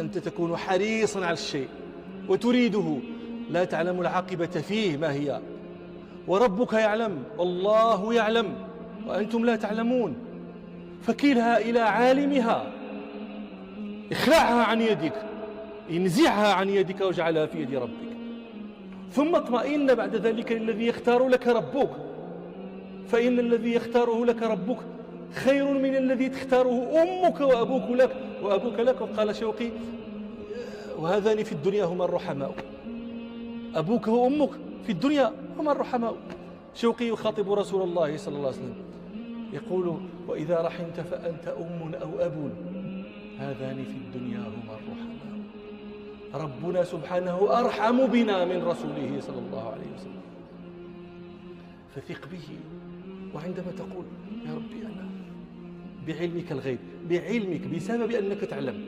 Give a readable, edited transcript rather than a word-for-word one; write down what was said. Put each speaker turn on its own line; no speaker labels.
أنت تكون حريصا على الشيء وتريده، لا تعلم العاقبة فيه ما هي، وربك يعلم والله يعلم وأنتم لا تعلمون. فكلها إلى عالمها، اخلعها عن يدك، انزعها عن يدك واجعلها في يد ربك، ثم اطمئن بعد ذلك للذي يختار لك ربك، فإن الذي يختاره لك ربك خير من الذي تختاره أمك وأبوك لك. وقال شوقي: وهذان في الدنيا هما الرحماء، أبوك وأمك في الدنيا هما الرحماء. شوقي يخاطب رسول الله صلى الله عليه وسلم يقول: وإذا رحمت فأنت أم أو أب، هذان في الدنيا هما الرحماء. ربنا سبحانه أرحم بنا من رسوله صلى الله عليه وسلم، فثق به. وعندما تقول: يا ربي أنا بعلمك الغيب، بعلمك بسبب أنك تعلم